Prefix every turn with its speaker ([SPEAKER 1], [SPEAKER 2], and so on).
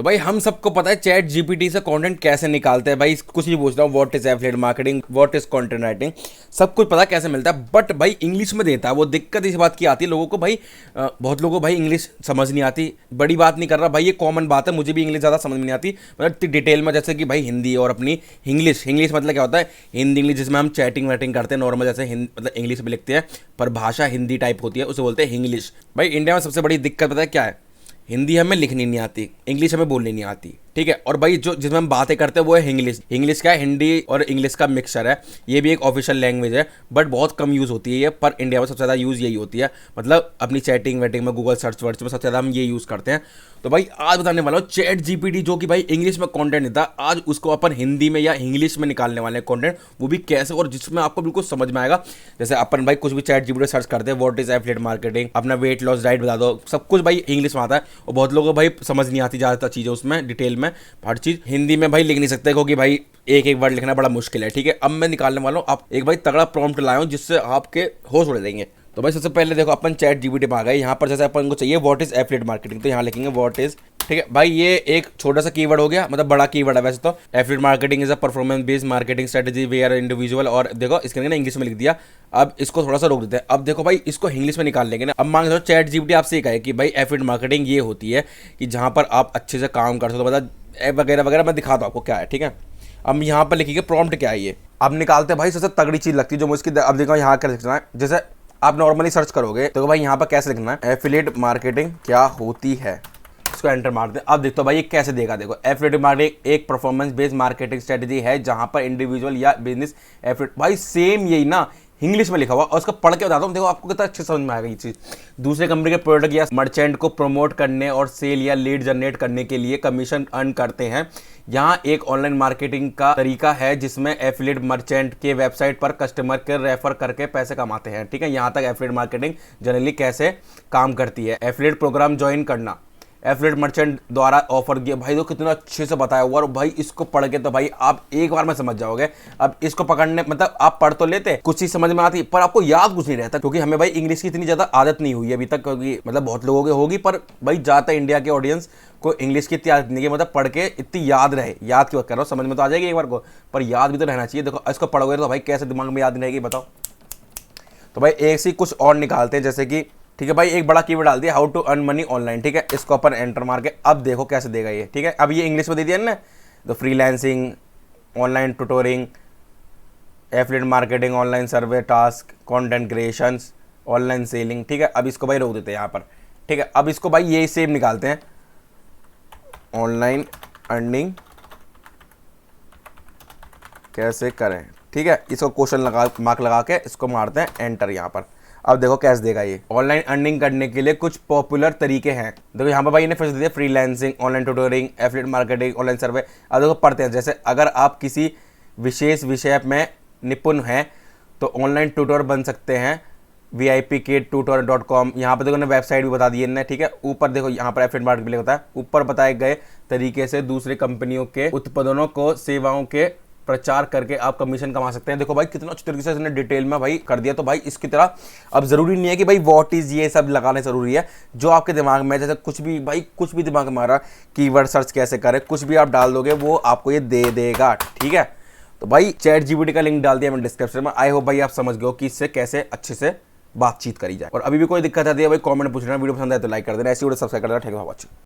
[SPEAKER 1] तो भाई हम सबको पता है चैट जीपीटी से कंटेंट कैसे निकालते हैं भाई, कुछ नहीं पूछ रहा हूँ, what is affiliate marketing, what is content writing, सब कुछ पता कैसे मिलता है। बट भाई इंग्लिश में देता है, वो दिक्कत इस बात की आती है लोगों को भाई, बहुत लोगों को भाई इंग्लिश समझ नहीं आती। बड़ी बात नहीं कर रहा भाई, ये कॉमन बात है, मुझे भी इंग्लिश ज़्यादा समझ में नहीं आती मतलब डिटेल में, जैसे कि भाई हिंदी और अपनी इंग्लिश। इंग्लिश मतलब क्या होता है, हिंदी इंग्लिश जिसमें हम चैटिंग वैटिंग करते हैं नॉर्मल, जैसे मतलब इंग्लिश में लिखते हैं पर भाषा हिंदी टाइप होती है, उसे बोलते हैं इंग्लिश। भाई इंडिया में सबसे बड़ी दिक्कत पता है क्या है, हिंदी हमें लिखनी नहीं आती, इंग्लिश हमें बोलनी नहीं आती, ठीक है। और भाई जो जिसमें हम बातें करते हैं वो है इंग्लिश। इंग्लिश क्या है, हिंदी और इंग्लिश का मिक्सचर है। ये भी एक ऑफिशियल लैंग्वेज है बट बहुत कम यूज़ होती है ये, पर इंडिया में सबसे ज़्यादा यूज़ यही होती है, मतलब अपनी चैटिंग वेटिंग में, गूगल सर्च वर्च में सबसे ज़्यादा हम ये यूज़ करते हैं। तो भाई आज बताने वाला हूँ चैट जीपीटी, जो कि भाई इंग्लिश में कंटेंट देता है, आज उसको अपन हिंदी में या इंग्लिश में निकालने वाले हैं कंटेंट, वो भी कैसे और जिसमें आपको बिल्कुल समझ में आएगा। जैसे अपन भाई कुछ भी चैट जीपीटी सर्च करते हैं, व्हाट इज एफिलिएट मार्केटिंग, अपना वेट लॉस डाइट बता दो, सब कुछ भाई इंग्लिश में आता है और बहुत लोगों को भाई समझ नहीं आती ज़्यादातर चीज़ें उसमें डिटेल में। हर चीज़ हिंदी में भाई लिख नहीं सकते क्योंकि भाई एक एक वर्ड लिखना बड़ा मुश्किल है, ठीक है। अब मैं निकालने वाला हूँ आप एक भाई तगड़ा प्रॉम्प्ट लाया हूँ जिससे आपके होश उड़ जाएंगे। तो भाई सबसे पहले देखो अपन चैट जीपीटी में आ गए, यहाँ पर जैसे अपन को चाहिए व्हाट इज एफिलिएट मार्केटिंग, तो यहाँ लिखेंगे व्हाट इज, ठीक है भाई। ये एक छोटा सा कीवर्ड हो गया, मतलब बड़ा कीवर्ड है वैसे तो। Affiliate marketing is a performance based marketing strategy where individual, और देखो इसके ना इंग्लिश में लिख दिया। अब इसको थोड़ा सा रोक देते हैं। अब देखो भाई इसको इंग्लिश में निकाल लेंगे ना। अब मान लो चैट जीपीटी आपसे ये कहे कि भाई एफिलिएट मार्केटिंग ये होती है कि जहाँ पर आप अच्छे से काम कर सकते हो, मतलब ऐप वगैरह वगैरह, मैं दिखाता हूँ आपको क्या है, ठीक है। अब यहाँ पर लिखिए प्रॉम्प्ट क्या है ये। अब निकालते हैं भाई सबसे तगड़ी चीज़ लगती है जो मुझे, अब देखो यहाँ क्या लिखना है। जैसे आप नॉर्मली सर्च करोगे तो भाई यहाँ पर कैसे लिखना है, एफिलिएट मार्केटिंग क्या होती है, इसको एंटर मारते हैं। अब देखो भाई ये कैसे देगा, देखो एफिलिएट मार्केटिंग एक परफॉर्मेंस बेस्ड मार्केटिंग स्ट्रेटजी है जहाँ पर इंडिविजुअल या बिजनेस एफिलिएट, भाई सेम यही ना इंग्लिश में लिखा हुआ, और उसको पढ़ के बताता हूँ, देखो आपको कितना अच्छे समझ में आएगा ये चीज़। दूसरे कंपनी के प्रोडक्ट या मर्चेंट को प्रमोट करने और सेल या लीड जनरेट करने के लिए कमीशन अर्न करते हैं। यहाँ एक ऑनलाइन मार्केटिंग का तरीका है जिसमें एफिलिएट मर्चेंट के वेबसाइट पर कस्टमर के रेफर करके पैसे कमाते हैं, ठीक है। यहाँ तक एफिलिएट मार्केटिंग जनरली कैसे काम करती है। एफिलिएट प्रोग्राम ज्वाइन करना, एफिलिएट मर्चेंट द्वारा ऑफर किया, भाई तो कितना अच्छे से बताया हुआ, और भाई इसको पढ़ के तो भाई आप एक बार में समझ जाओगे। अब इसको पकड़ने मतलब आप पढ़ तो लेते, कुछ चीज़ समझ में आती पर आपको याद कुछ नहीं रहता, क्योंकि हमें भाई इंग्लिश की इतनी ज़्यादा आदत नहीं हुई है अभी तक, क्योंकि मतलब बहुत लोगों की होगी पर भाई ज़्यादातर इंडिया के ऑडियंस को इंग्लिश की इतनी आदत नहीं है, मतलब पढ़ के इतनी याद रहे। याद क्यों कर रहा हूँ, समझ में तो आ जाएगी एक बार को, पर याद भी तो रहना चाहिए। देखो इसको पढ़ोगे तो भाई कैसे दिमाग में याद नहीं रहेगी बताओ। तो भाई एक से कुछ और निकालते हैं, जैसे कि ठीक है भाई एक बड़ा कीवर्ड डाल दिया, how to earn money online, ठीक है। इसको अपन एंटर मार के अब देखो कैसे देगा ये, ठीक है। अब ये इंग्लिश में दे दिया ना, तो freelancing, online tutoring, affiliate marketing, online survey task, content creations, online selling, ठीक है। अब इसको भाई रोक देते हैं यहाँ पर, ठीक है। अब इसको भाई ये सेम निकालते हैं, ऑनलाइन अर्निंग कैसे करें, ठीक है। इसको क्वेश्चन लगा मार्क लगा के इसको मारते हैं एंटर यहाँ पर। अब देखो कैसे देगा ये। ऑनलाइन अर्निंग करने के लिए कुछ पॉपुलर तरीके हैं, देखो यहाँ पर भाई ने फर्स्ट दिया freelancing, online tutoring, affiliate marketing, online survey. अब देखो पढ़ते हैं, जैसे अगर आप किसी विशेष विषय में निपुण हैं तो ऑनलाइन ट्यूटर बन सकते हैं, vipktutor.com। यहाँ पर देखो ना वेबसाइट भी बता दी है, ठीक है। ऊपर देखो यहाँ पर एफिलिएट मार्केटिंग होता है, ऊपर बताए गए तरीके से दूसरे कंपनियों के उत्पादनों को सेवाओं के प्रचार करके आप कमीशन कमा सकते हैं। देखो भाई कितना अच्छी तरीके से इसने डिटेल में भाई कर दिया। तो भाई इसकी तरह अब जरूरी नहीं है कि भाई व्हाट इज ये सब लगाने जरूरी है, जो आपके दिमाग में, जैसे कुछ भी भाई कुछ भी दिमाग में आ रहा, कीवर्ड सर्च कैसे करें, कुछ भी आप डाल दोगे वो आपको ये दे देगा, ठीक है। तो भाई चैट जीपीटी का लिंक डाल दिया मैंने डिस्क्रिप्शन में। आई होप भाई आप समझ गए हो कि इससे कैसे अच्छे से बातचीत करी जाए। और अभी भी कोई दिक्कत आती है भाई कमेंट पूछ लेना, वीडियो पसंद आए तो लाइक कर देना, ऐसी वीडियो सब्सक्राइब कर देना। Thank you for watching.